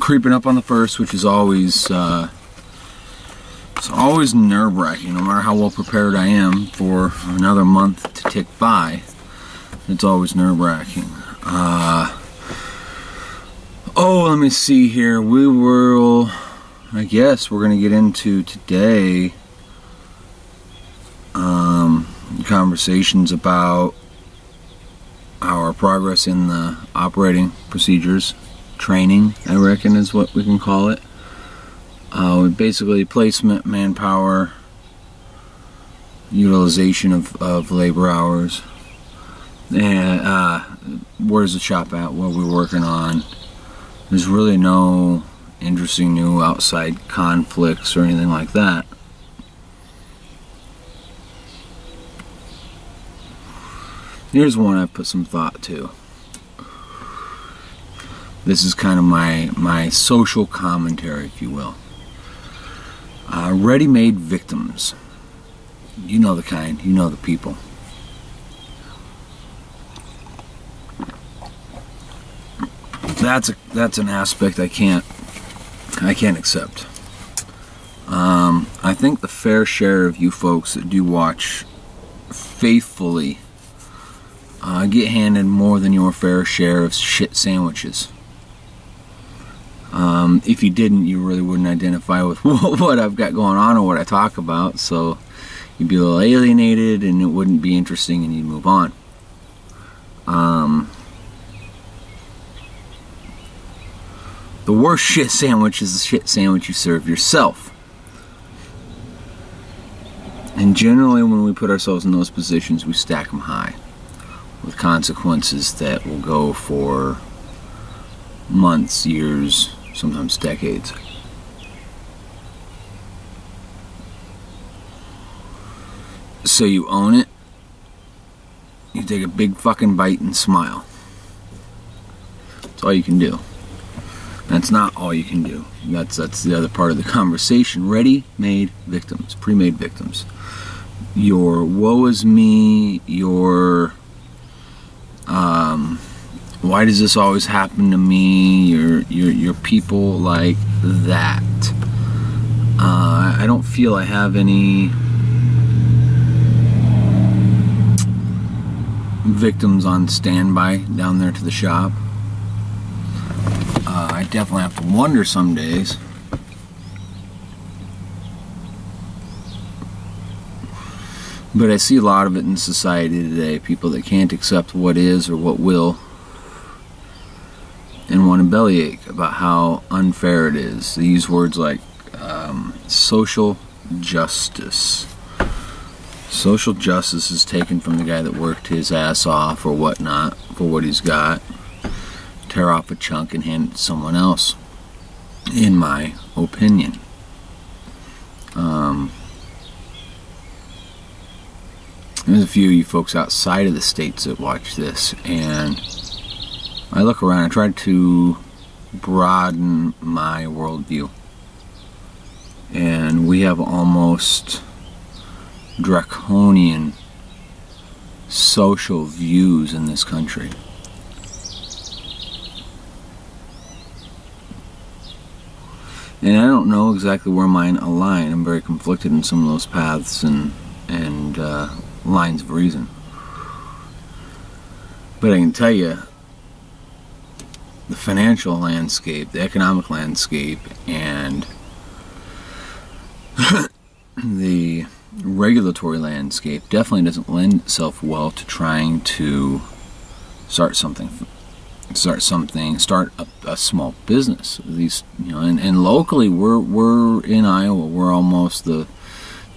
creeping up on the first, which is always it's always nerve-wracking. No matter how well prepared I am for another month to tick by, it's always nerve-wracking. Oh, let me see here. I guess we're going to get into today conversations about our progress in the operating procedures. Training, I reckon, is what we can call it. Basically placement, manpower, utilization of labor hours, and where's the shop at, what we're working on. There's really no interesting new outside conflicts or anything like that. Here's one I've put some thought to. This is kind of my social commentary, if you will. Ready-made victims. You know the kind, you know the people. That's an aspect I can't accept. I think the fair share of you folks that do watch faithfully get handed more than your fair share of shit sandwiches. If you didn't, you really wouldn't identify with what I've got going on or what I talk about, so you'd be a little alienated and it wouldn't be interesting and you'd move on. The worst shit sandwich is the shit sandwich you serve yourself. And generally when we put ourselves in those positions, we stack them high with consequences that will go for months, years, sometimes decades. So you own it, you take a big fucking bite and smile. That's all you can do. That's not all you can do. That's the other part of the conversation. Ready-made victims, pre-made victims. Your woe is me, your why does this always happen to me? Your people like that. I don't feel I have any victims on standby down there to the shop. I definitely have to wonder some days. But I see a lot of it in society today. People that can't accept what is or what will, and want to bellyache about how unfair it is. They use words like social justice. Social justice is taken from the guy that worked his ass off or whatnot for what he's got, tear off a chunk and hand it to someone else, in my opinion. There's a few of you folks outside of the states that watch this, and I look around, I try to broaden my worldview, and we have almost draconian social views in this country. And I don't know exactly where mine align. I'm very conflicted in some of those paths and lines of reason. But I can tell you, the financial landscape, the economic landscape, and the regulatory landscape definitely doesn't lend itself well to trying to start a small business. At least, you know, and locally we're in Iowa, we're almost the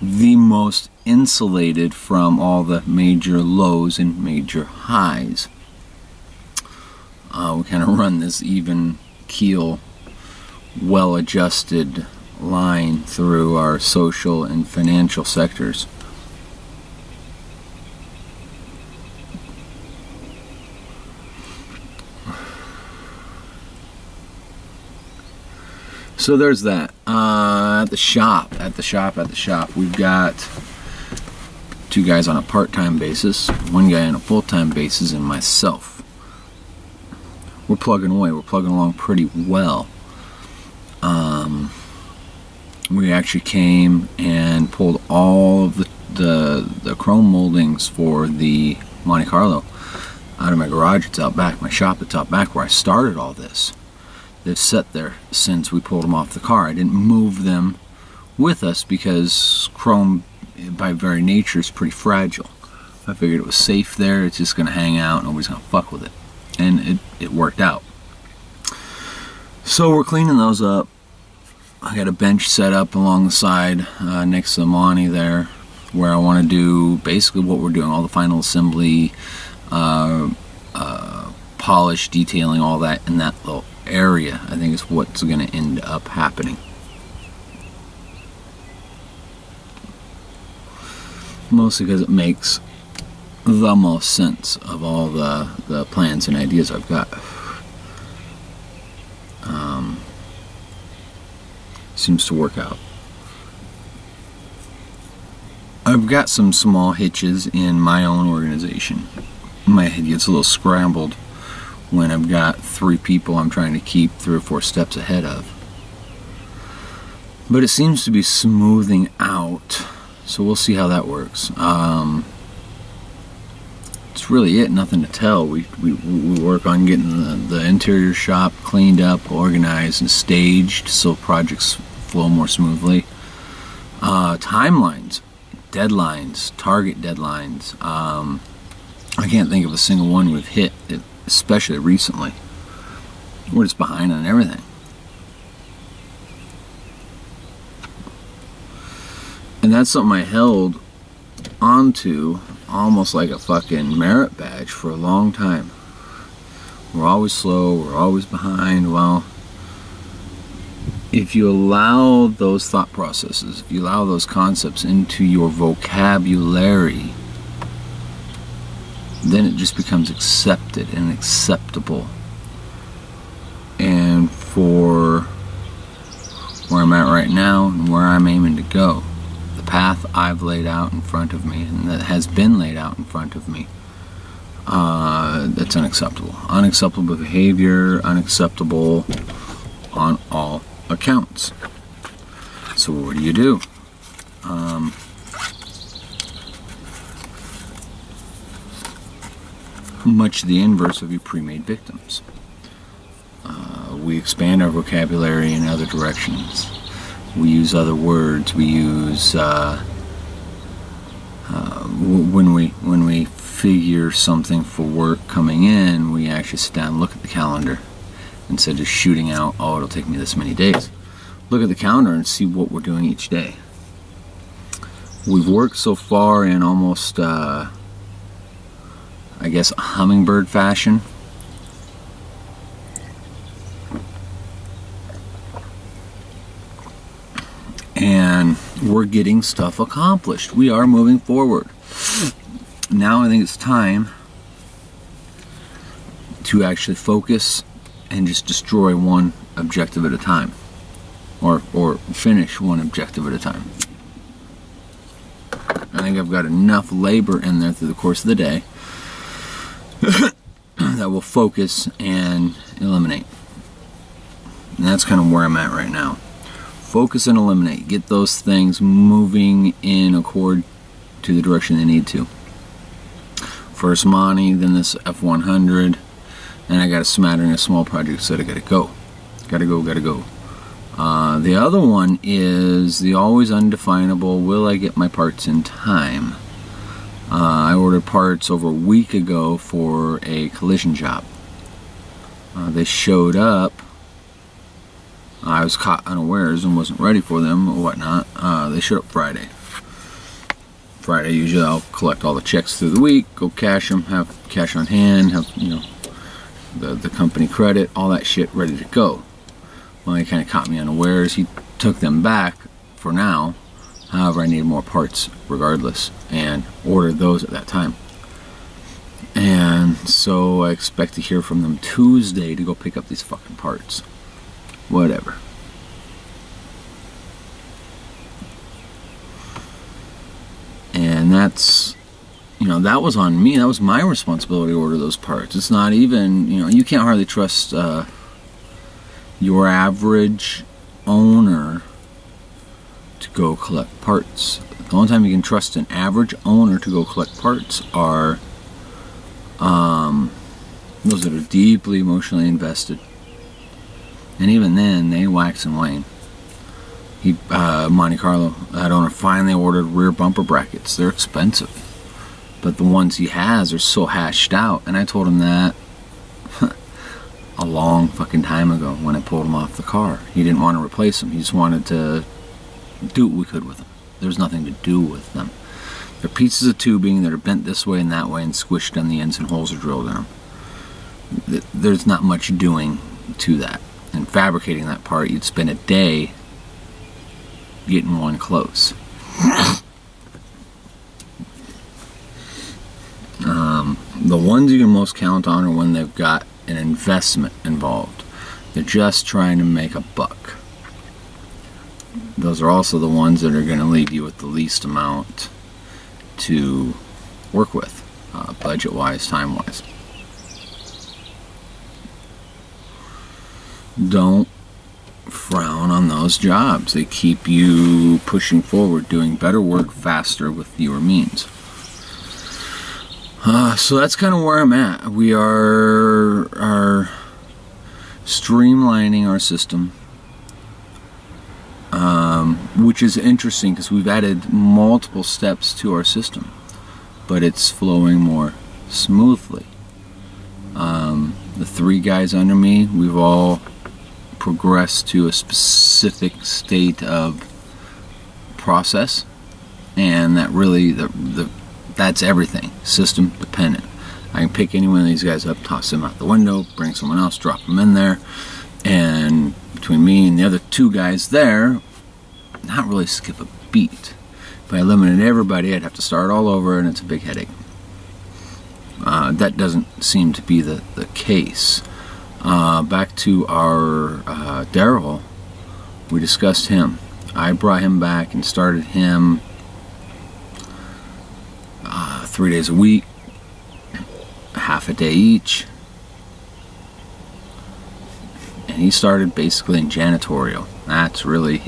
most insulated from all the major lows and major highs. We kind of run this even keel, well-adjusted line through our social and financial sectors. So there's that. At the shop, we've got two guys on a part-time basis, one guy on a full-time basis, and myself. We're plugging away. We're plugging along pretty well. we actually came and pulled all of the chrome moldings for the Monte Carlo out of my garage. It's out back, my shop, it's out back where I started all this. They've sat there since we pulled them off the car. I didn't move them with us because chrome by very nature is pretty fragile. I figured it was safe there, it's just gonna hang out, nobody's gonna fuck with it. And it worked out. So we're cleaning those up. I got a bench set up along the side next to the Monte there, where I want to do basically what we're doing, all the final assembly, polish, detailing, all that in that little area. I think is what's going to end up happening. Mostly because it makes the most sense of all the plans and ideas I've got. Seems to work out. I've got some small hitches in my own organization. My head gets a little scrambled when I've got 3 people I'm trying to keep 3 or 4 steps ahead of. But it seems to be smoothing out, so we'll see how that works. It's really it, nothing to tell. We work on getting the interior shop cleaned up, organized, and staged so projects flow more smoothly. Timelines, deadlines, target deadlines. I can't think of a single one we've hit, especially recently. We're just behind on everything. And that's something I held onto almost like a fucking merit badge for a long time. We're always slow, we're always behind. Well, if you allow those thought processes, if you allow those concepts into your vocabulary, then it just becomes accepted and acceptable. And for where I'm at right now and where I'm aiming to go, the path I've laid out in front of me and that has been laid out in front of me, that's unacceptable. Unacceptable behavior, unacceptable on all accounts. So what do? Much the inverse of your pre-made victims. We expand our vocabulary in other directions. We use other words. We use when we figure something for work coming in, we actually sit down and look at the calendar instead of shooting out, oh, it'll take me this many days. Look at the calendar and see what we're doing each day. We've worked so far in almost, I guess, hummingbird fashion. And we're getting stuff accomplished. We are moving forward. Now I think it's time to actually focus and just destroy one objective at a time. Or finish one objective at a time. I think I've got enough labor in there through the course of the day that will focus and eliminate. And that's kind of where I'm at right now. Focus and eliminate. Get those things moving in accord to the direction they need to. First Monte, then this F100, and I got a smattering of small projects that I gotta go. Gotta go. The other one is the always undefinable, will I get my parts in time? I ordered parts over a week ago for a collision job. They showed up. I was caught unawares and wasn't ready for them or whatnot. They showed up Friday. Friday, usually I'll collect all the checks through the week, go cash them, have cash on hand, have, you know, the company credit, all that shit ready to go. Well, he kind of caught me unawares. He took them back for now. However, I needed more parts regardless and ordered those at that time. And so I expect to hear from them Tuesday to go pick up these fucking parts. Whatever. And that's, you know, that was on me. That was my responsibility to order those parts. It's not even, you know, you can't hardly trust your average owner to go collect parts. The only time you can trust an average owner to go collect parts are those that are deeply emotionally invested. And even then, they wax and wane. Monte Carlo, that owner finally ordered rear bumper brackets. They're expensive, but the ones he has are so hashed out. And I told him that a long fucking time ago when I pulled him off the car. He didn't want to replace them. He just wanted to do what we could with them. There's nothing to do with them. They're pieces of tubing that are bent this way and that way and squished on the ends, and holes are drilled in them. There's not much doing to that. And fabricating that part, you'd spend a day getting one close. The ones you can most count on are when they've got an investment involved. They're just trying to make a buck. Those are also the ones that are going to leave you with the least amount to work with, budget-wise, time-wise. Don't frown on those jobs. They keep you pushing forward, doing better work faster with fewer means. So that's kind of where I'm at. We are streamlining our system, which is interesting because we've added multiple steps to our system, but it's flowing more smoothly. The 3 guys under me, we've all progressed to a specific state of process, and that really that's everything system dependent. I can pick any one of these guys up, toss them out the window, bring someone else, drop them in there, and between me and the other 2 guys there, not really skip a beat. If I eliminated everybody, I'd have to start all over, and it's a big headache. That doesn't seem to be the case. Back to our Daryl, we discussed him. I brought him back and started him 3 days a week, half a day each, and he started basically in janitorial. That's really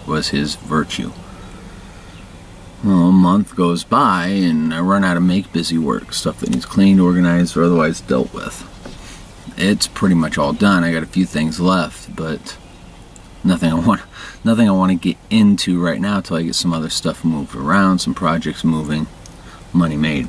was his virtue. Well, a month goes by and I run out of make busy work, stuff that needs cleaned, organized, or otherwise dealt with. It's pretty much all done. I got a few things left, but nothing I want to get into right now until I get some other stuff moved around, some projects moving. Money made.